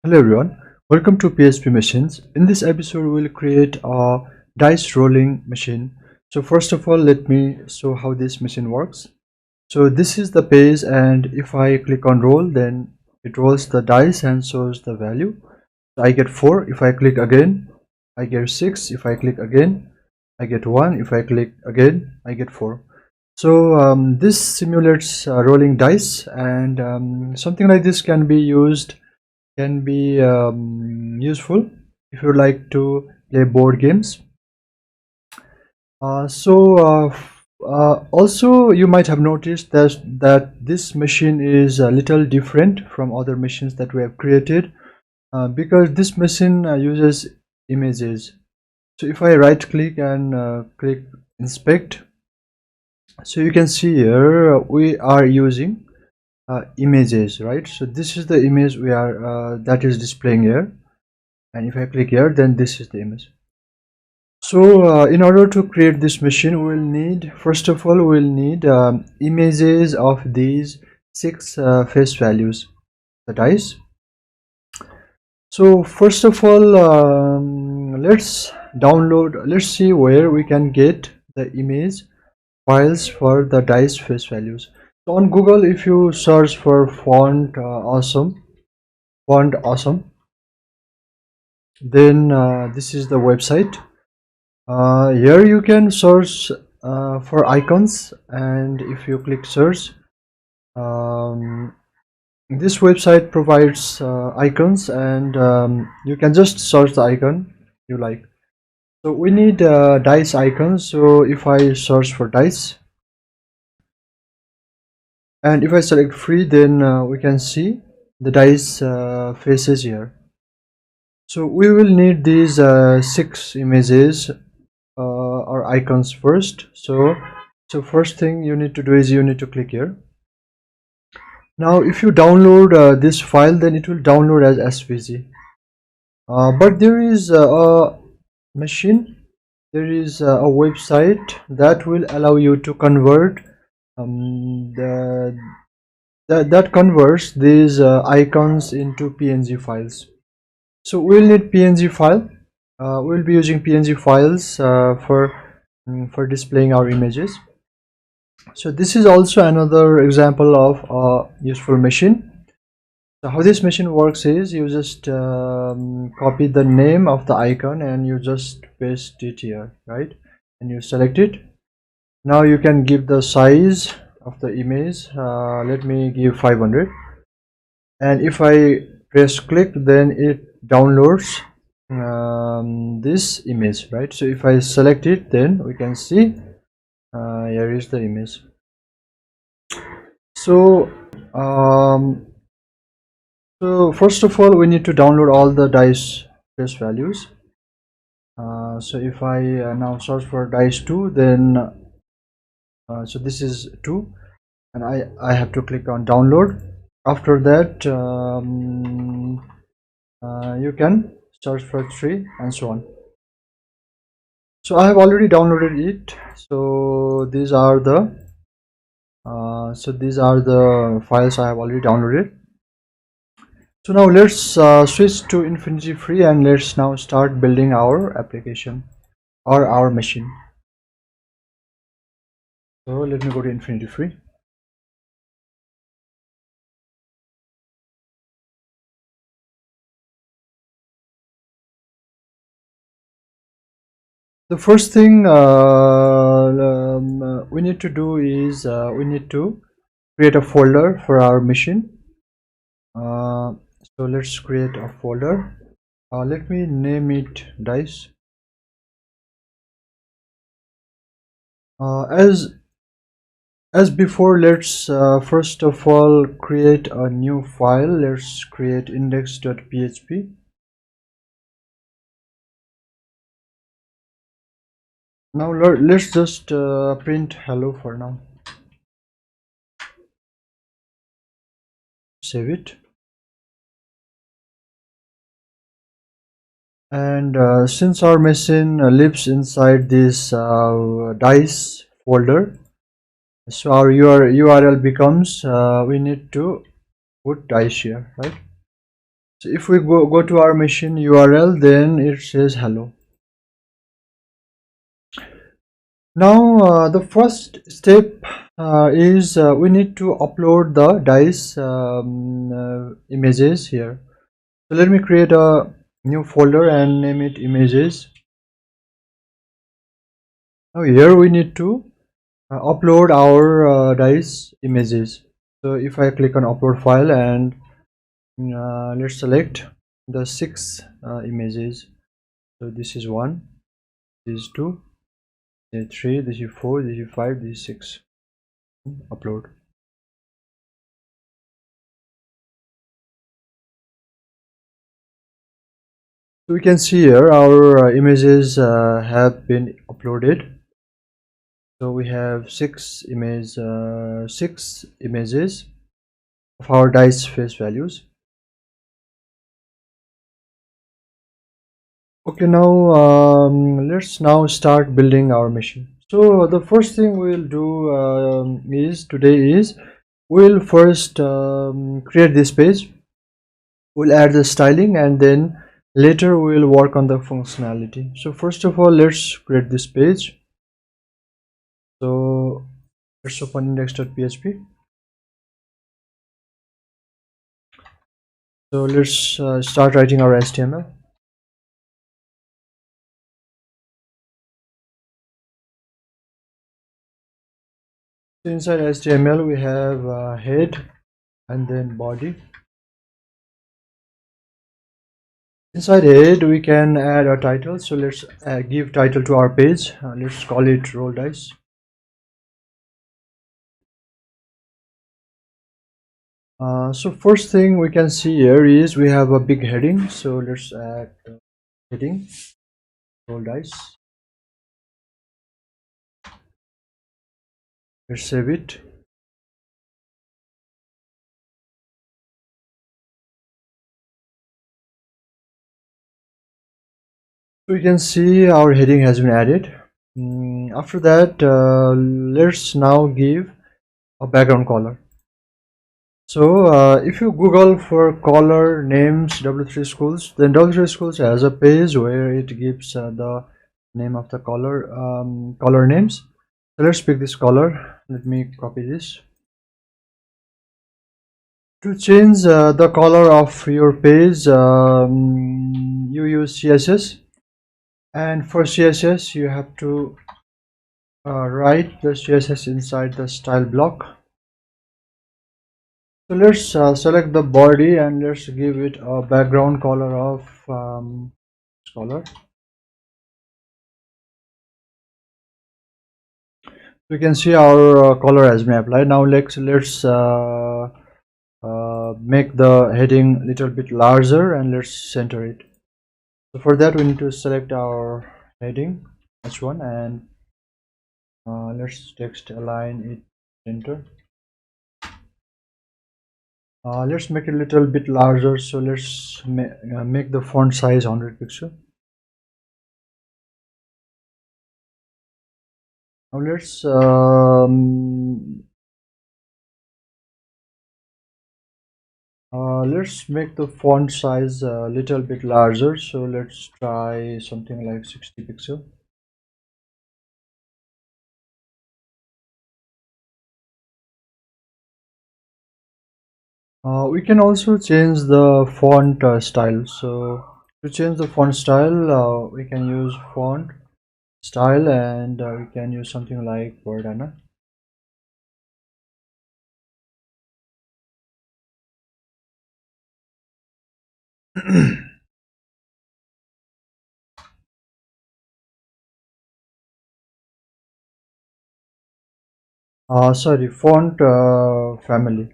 Hello everyone, welcome to PHP Machines. In this episode, we will create a dice rolling machine. So first of all, let me show how this machine works. So this is the page, and if I click on roll, then it rolls the dice and shows the value. So I get 4. If I click again, I get 6. If I click again, I get 1. If I click again, I get 4. So this simulates rolling dice, and something like this can be useful if you like to play board games. Also, you might have noticed that this machine is a little different from other machines that we have created, because this machine uses images. So if I right click and click inspect, so you can see here we are using images, right? So this is the image we are that is displaying here, and if I click here, then this is the image. So in order to create this machine, we will need, first of all, we will need images of these 6 face values, the dice. So first of all, let's see where we can get the image files for the dice face values. So on Google, if you search for font awesome, then this is the website. Here you can search for icons, and if you click search, um, this website provides icons, and you can just search the icon you like. So we need dice icons. So if I search for dice and if I select free, then we can see the dice faces here. So we will need these 6 images or icons first. So first thing you need to do is you need to click here. Now if you download this file, then it will download as svg, but there is a machine there is a website that will allow you to convert that converts these icons into png files. So we'll need png file. We'll be using png files for displaying our images. So this is also another example of a useful machine. So how this machine works is you just copy the name of the icon and you just paste it here, right? And you select it. Now you can give the size of the image. Let me give 500, and if I press click, then it downloads this image, right? So if I select it, then we can see here is the image. So first of all, we need to download all the dice face values. So if I now search for dice 2, then so this is 2, and I have to click on download. After that, you can search for 3 and so on. So I have already downloaded it. So these are the files I have already downloaded. So now let's switch to Infinity Free, and let's now start building our application or our machine. So let me go to Infinity Free. The first thing we need to do is we need to create a folder for our machine. So let's create a folder. Let me name it dice. As before, let's first of all create a new file. Let's create index.php. Now let's just print hello for now. Save it. And since our machine lives inside this dice folder, so our URL becomes we need to put dice here, right? So if we go to our machine URL, then it says hello. Now the first step is we need to upload the dice images here. So let me create a new folder and name it images. Now here we need to upload our dice images. So if I click on upload file and let's select the 6 images. So this is 1, this is 2, this is 3, this is 4, this is 5, this is 6. Upload. So we can see here our images have been uploaded. So we have 6 images of our dice face values. Okay, now let's now start building our machine. So the first thing we'll do is we'll first create this page. We'll add the styling and then later we'll work on the functionality. So first of all, let's create this page. So let's open index.php. So let's start writing our HTML. So inside HTML we have head and then body. Inside head we can add a title. So let's give title to our page. Let's call it roll dice. So first thing we can see here is we have a big heading. So let's add heading roll dice. Let's save it. We can see our heading has been added. After that, let's now give a background color. So if you Google for color names W3 schools, then W3 schools has a page where it gives the name of the color names. So let's pick this color. Let me copy this. To change the color of your page, you use CSS, and for CSS you have to write the CSS inside the style block. So let's select the body and let's give it a background color of color. We can see our color has been applied. Now let's make the heading a little bit larger and let's center it. So for that we need to select our heading h1 and let's text align it center. Let's make it a little bit larger. So let's make the font size 100 pixel. Now let's make the font size a little bit larger. So let's try something like 60 pixel. We can also change the font style. So to change the font style, we can use font style and we can use something like Verdana. Sorry, font family.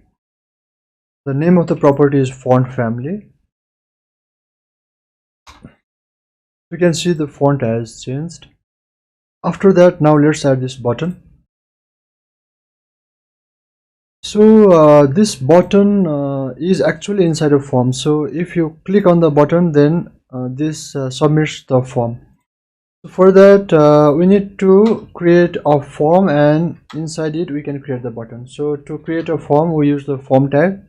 The name of the property is font family. You can see the font has changed. After that, now let's add this button. So this button is actually inside a form. So if you click on the button, then this submits the form. So for that we need to create a form and inside it we can create the button. So to create a form we use the form tag.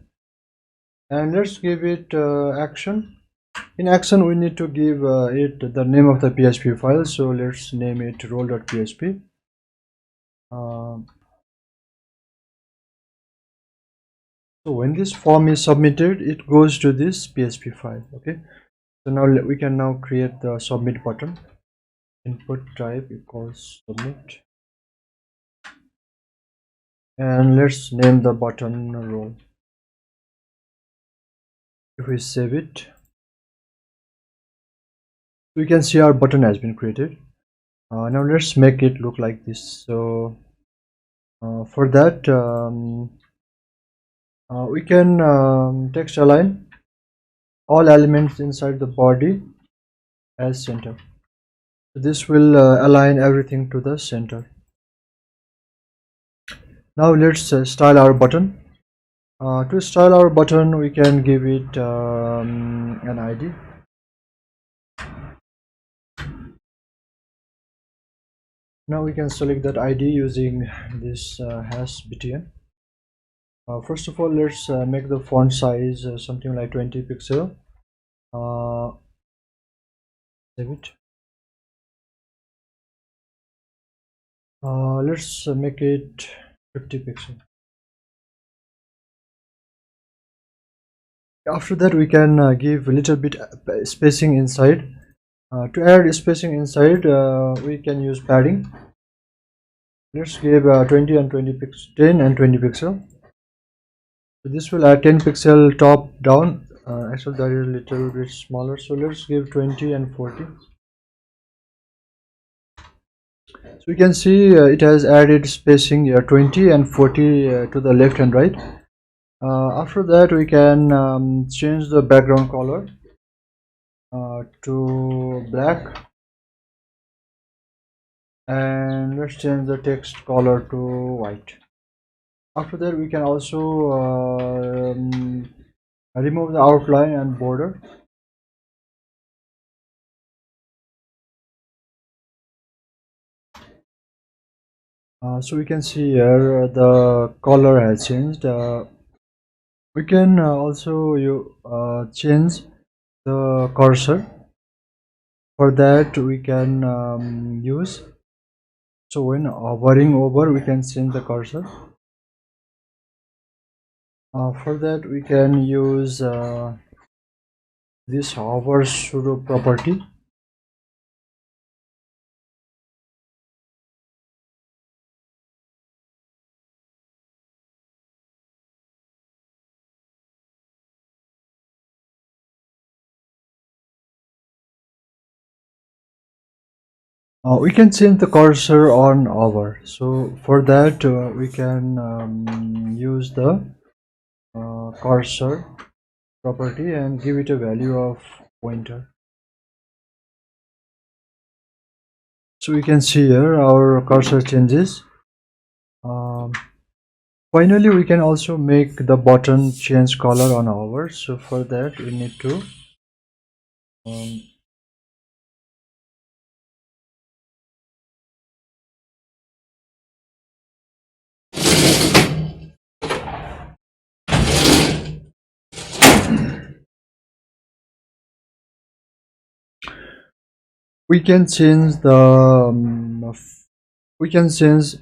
and let's give it action. In action we need to give it the name of the PHP file, so let's name it role.php. uh, so when this form is submitted, it goes to this PHP file. Okay, so now we can now create the submit button. Input type equals submit, and let's name the button role. If we save it, we can see our button has been created. Now let's make it look like this. So for that, we can text align all elements inside the body as center. So this will align everything to the center. Now let's style our button. To style our button, we can give it an ID. Now we can select that ID using this hash btn. First of all, let's make the font size something like 20 pixel. Save it. Let's make it 50 pixel. After that, we can give a little bit spacing inside. To add spacing inside, we can use padding. Let's give 20 and 20 pixel, 10 and 20 pixel. So this will add 10 pixel top down. Actually that is a little bit smaller, so let's give 20 and 40. So we can see it has added spacing 20 and 40 to the left and right. After that, we can change the background color to black, and let's change the text color to white. After that, we can also remove the outline and border. So we can see here the color has changed. We can also change the cursor. For that, we can use, so when hovering over, we can change the cursor. For that, we can use this hover pseudo property. We can change the cursor on hover. So for that, we can use the cursor property and give it a value of pointer. So we can see here our cursor changes. Um, Finally, we can also make the button change color on hover. So for that, we need to um, we can change the we can change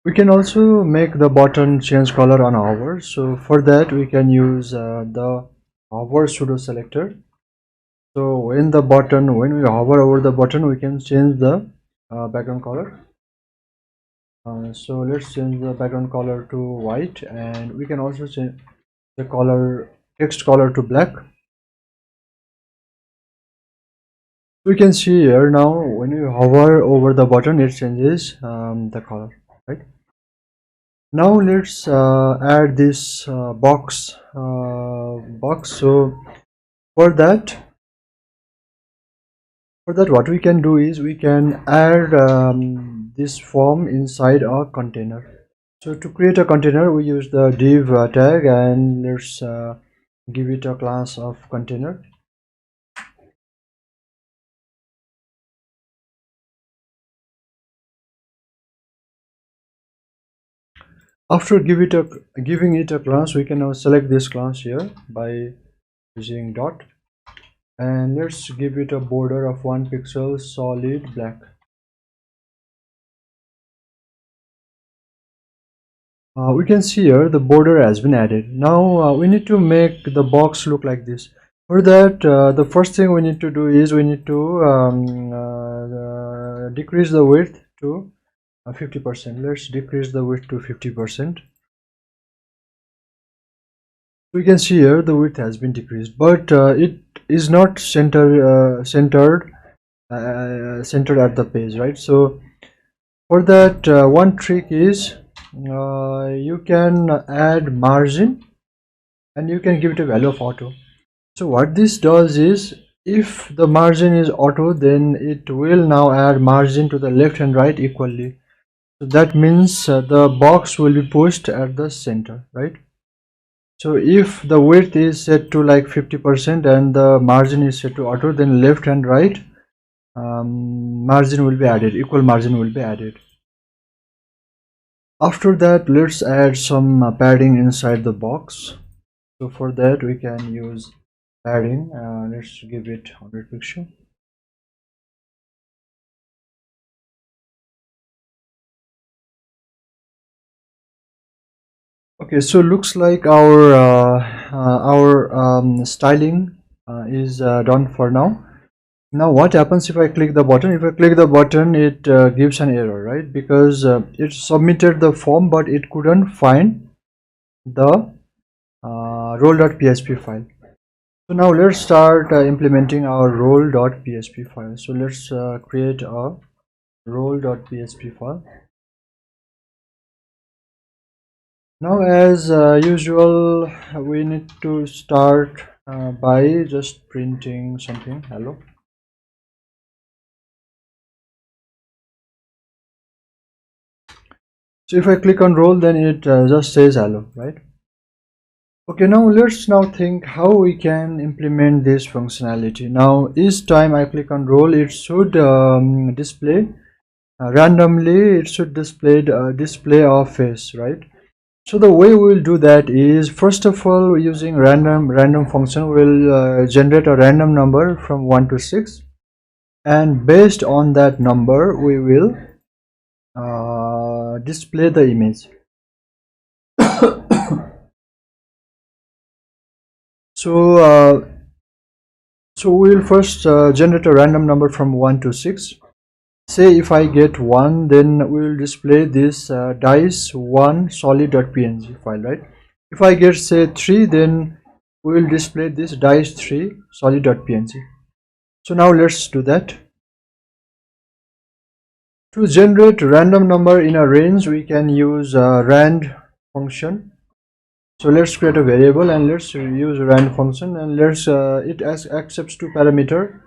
we can also make the button change color on hover. So for that, we can use the hover pseudo selector. So when we hover over the button, we can change the background color. So let's change the background color to white, and we can also change the color text color to black. We can see here now when you hover over the button, it changes the color, right? Now let's add this box. So for that what we can do is we can add this form inside a container. So to create a container, we use the div tag, and let's give it a class of container. After giving it a class, we can now select this class here by using dot, and let's give it a border of 1 pixel solid black. We can see here the border has been added. Now we need to make the box look like this. For that, the first thing we need to do is we need to decrease the width to 50%. Let's decrease the width to 50%. We can see here the width has been decreased, but it is not centered at the page, right? So for that, one trick is you can add margin and you can give it a value of auto. So what this does is, if the margin is auto, then it will now add margin to the left and right equally. So that means the box will be pushed at the center, right? So if the width is set to like 50% and the margin is set to auto, then left and right margin will be added, equal margin will be added. After that, let's add some padding inside the box. So for that we can use padding. Let's give it 100 pixel. Okay, so looks like our styling is done for now. Now what happens if I click the button? If I click the button, it gives an error, right? Because it submitted the form but it couldn't find the role.php file. So now let's start implementing our role.php file. So let's create a role.php file. Now as usual, we need to start by just printing something, hello. So if I click on role, then it just says hello, right? Okay, now let's think how we can implement this functionality. Now each time I click on role, it should display randomly, it should display display of face, right? So the way we will do that is, first of all, using random function, will generate a random number from 1 to 6, and based on that number we will display the image. So we will first generate a random number from 1 to 6. Say if I get 1, then we will display this dice1 solid.png file, right? If I get say 3, then we will display this dice3 solid.png. So now let's do that. To generate random number in a range, we can use rand function. So let's create a variable and let's use rand function, and let's it accepts 2 parameter.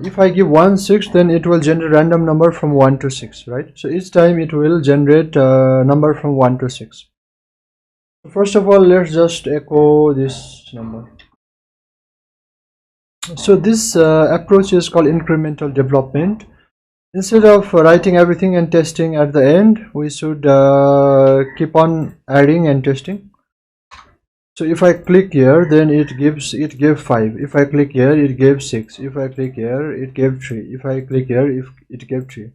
If I give 1 6, then it will generate random number from 1 to 6, right? So each time it will generate number from 1 to 6. First of all, let's just echo this number. So this approach is called incremental development. Instead of writing everything and testing at the end, we should keep on adding and testing. So if I click here, then it gave 5. If I click here, it gave 6. If I click here, it gave 3. If I click here, it gave 3.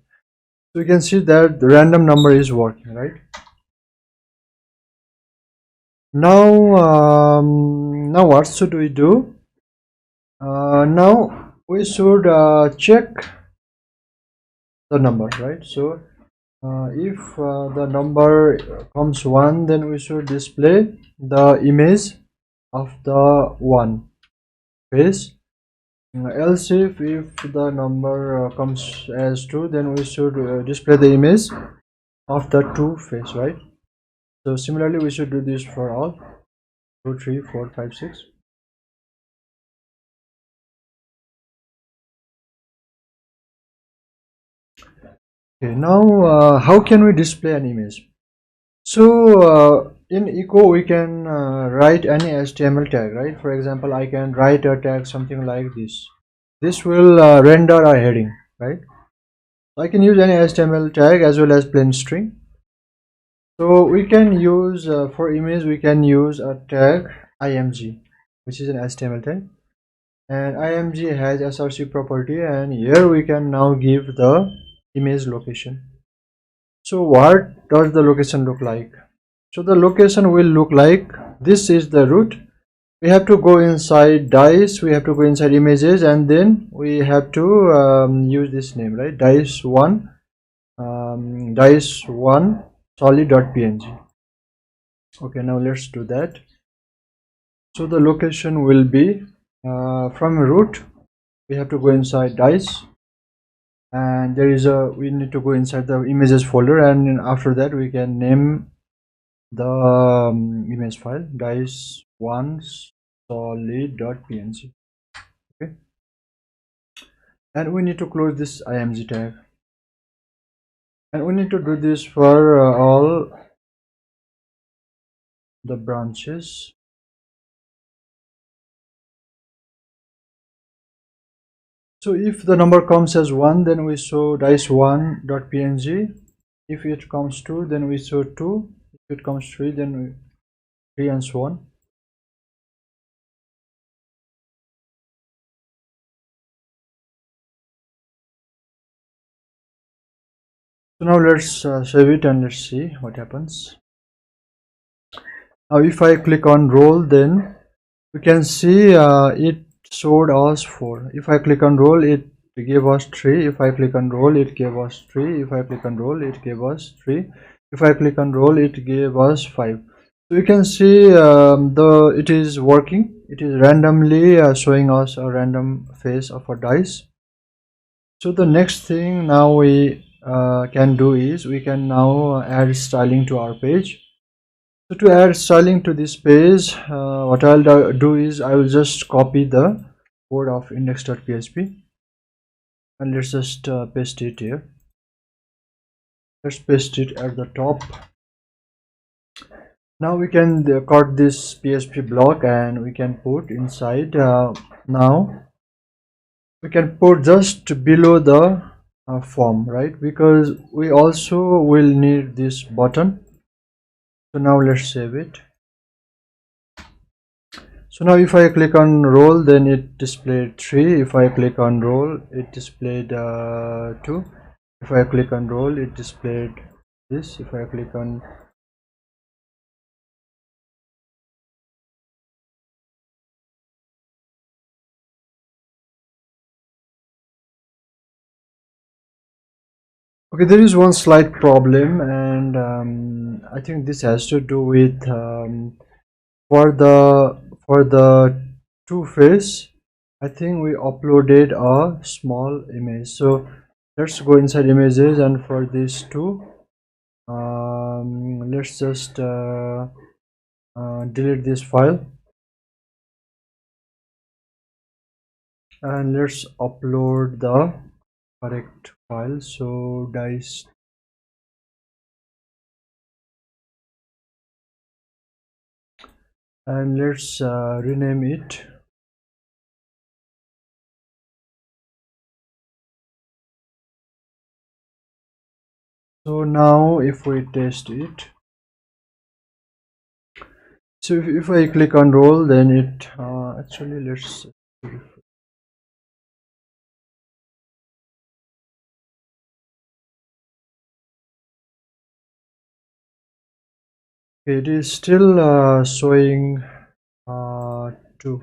So you can see that the random number is working, right? Now now what should we do? Now we should check the number, right? So if the number comes 1, then we should display the image of the 1 face. Else if the number comes as 2, then we should display the image of the 2 face, right? So similarly we should do this for all 2 3 4 5 6. Okay, now how can we display an image? So in echo we can write any HTML tag, right? For example, I can write a tag something like this. This will render a heading, right? I can use any HTML tag as well as plain string. So we can use for image we can use a tag img, which is an HTML tag, and img has src property, and here we can now give the image location. So what does the location look like? So the location will look like this is the root. We have to go inside dice, we have to go inside images, and then we have to use this name, right? Dice1 solid.png. Okay, now let's do that. So the location will be from root we have to go inside dice, and we need to go inside the images folder, and after that we can name the image file dice1 solid.png. Okay, and we need to close this img tag, and we need to do this for all the branches. So if the number comes as 1, then we show dice1.png. If it comes 2, then we show 2. If it comes 3, then we 3, and so on. So now let's save it and let's see what happens. Now if I click on roll, then we can see it showed us 4. If I click on roll, it gave us 3. If I click on roll, it gave us 3. If I click on roll, it gave us 3. If I click on roll, it gave us 5. So you can see it is working. It is randomly showing us a random face of a dice. So the next thing now we can do is we can now add styling to our page. So to add styling to this page, what I'll do is I will just copy the code of index.php, and let's just paste it here. Let's paste it at the top. Now we can cut this PHP block and we can put inside. Now we can put just below the form, right? Because we also will need this button. So now let's save it. So now if I click on roll, then it displayed 3. If I click on roll, it displayed 2. If I click on roll, it displayed this. If I click on okay, there is one slight problem, and I think this has to do with for the two face. I think we uploaded a small image. So let's go inside images, and for these two, let's just delete this file, and let's upload the correct file. So dice, and let's rename it. So now if we test it, so if I click on roll, then it actually let's it is still showing 2.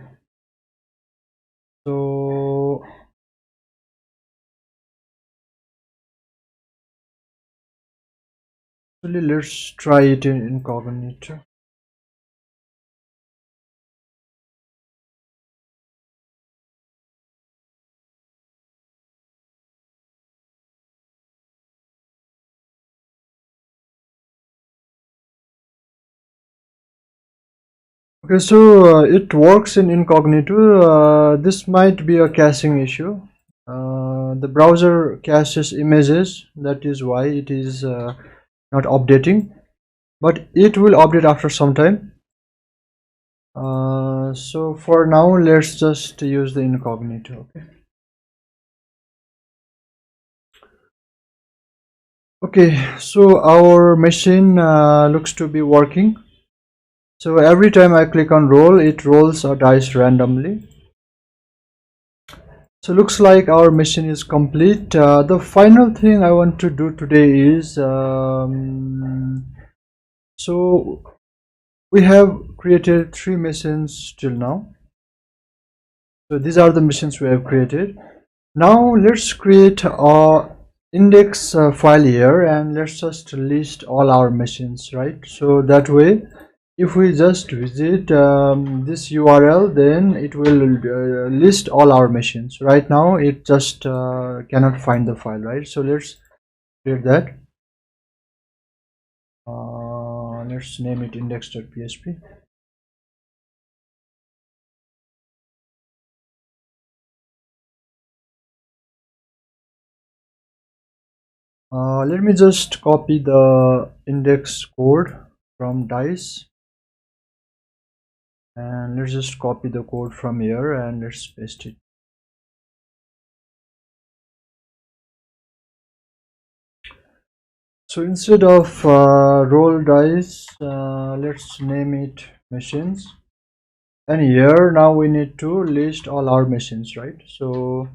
So actually let's try it in incognito. Okay, so it works in incognito. This might be a caching issue. The browser caches images, that is why it is not updating, but it will update after some time. So for now, let's just use the incognito. Okay. Okay, so our machine looks to be working. So every time I click on roll, it rolls a dice randomly. So looks like our machine is complete. The final thing I want to do today is so we have created 3 machines till now. So these are the machines we have created. Now let's create a index file here, and let's just list all our machines, right? So that way, if we just visit this URL, then it will list all our machines. Right now it just cannot find the file, right? So let's create that. Let's name it index.php. Let me just copy the index code from dice, and let's just copy the code from here and let's paste it. So instead of roll dice, let's name it machines. And here now we need to list all our machines, right? So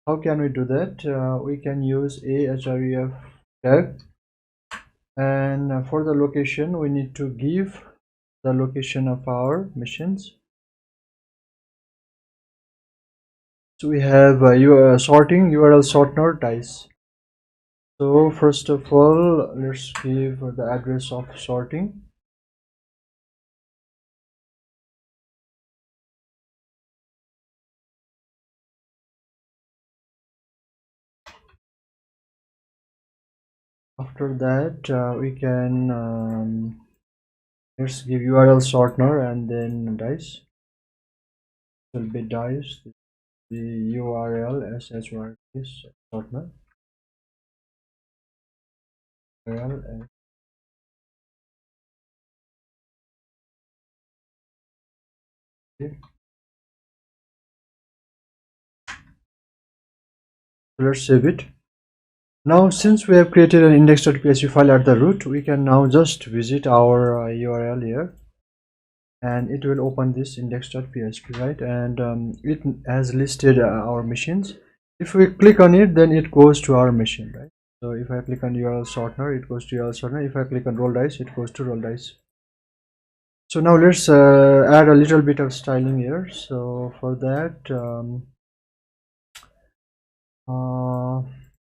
how can we do that? We can use a href tag, and for the location we need to give the location of our machines. So we have sorting URL sorter dice. So first of all, let's give the address of sorting. After that, we can let's give URL sorter and then dice. It will be dice. The URL SHR is sorter. URL. Okay. So let's save it. Now, since we have created an index.php file at the root, we can now just visit our URL here, and it will open this index.php, right? And it has listed our machines. If we click on it, then it goes to our machine, right? So if I click on URL sorter, it goes to URL sorter. If I click on roll dice, it goes to roll dice. So now let's add a little bit of styling here. So for that,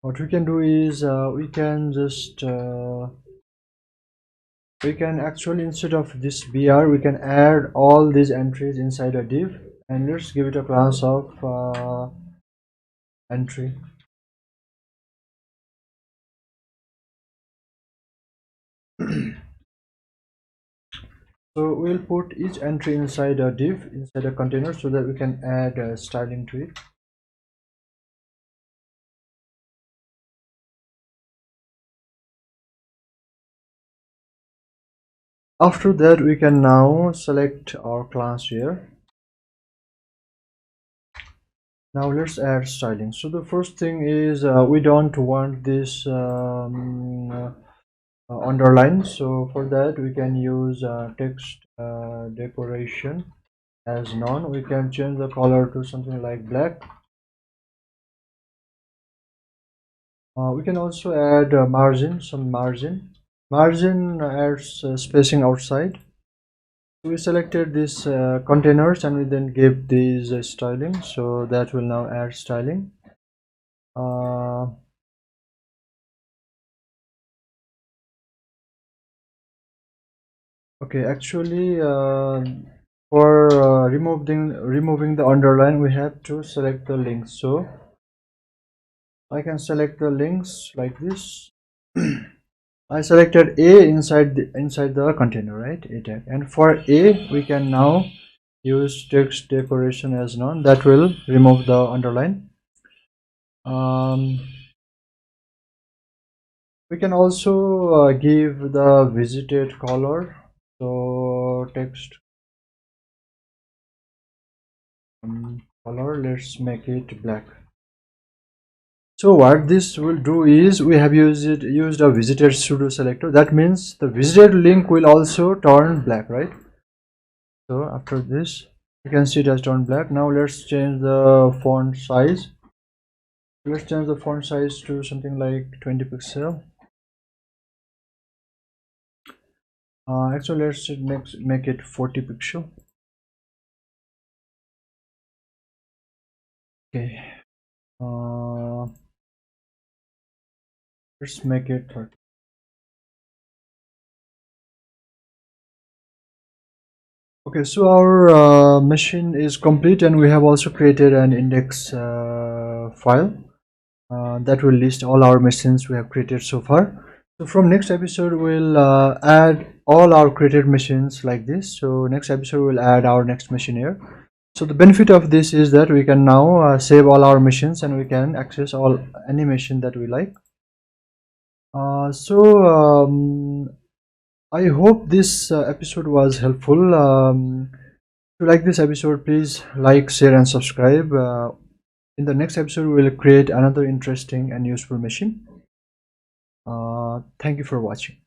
what we can do is we can actually, instead of this br, we can add all these entries inside a div, and let's give it a class of entry. So we'll put each entry inside a div, inside a container, so that we can add styling to it. After that, we can now select our class here. Now let's add styling. So the first thing is we don't want this underline. So for that we can use text decoration as none. We can change the color to something like black. We can also add some margin adds spacing outside. We selected these containers, and we then gave these styling, so that will now add styling. uh, okay, actually, for removing the underline, we have to select the links. So I can select the links like this. I selected A inside the container, right? A tag. And for A, we can now use text decoration as none. That will remove the underline. We can also give the visited color. So text color, let's make it black. So what this will do is we have used a visitor pseudo selector. That means the visitor link will also turn black, right? So after this, you can see it has turned black. Now let's change the font size. Let's change the font size to something like 20 pixel. Actually, let's make it 40 pixel. Okay. Let's make it 30. Okay, so our machine is complete, and we have also created an index file that will list all our machines we have created so far. So from next episode we'll add all our created machines like this. So next episode we'll add our next machine here. So the benefit of this is that we can now save all our machines, and we can access all any machine that we like. I hope this episode was helpful. If you like this episode, please like, share, and subscribe. In the next episode, we will create another interesting and useful machine. Thank you for watching.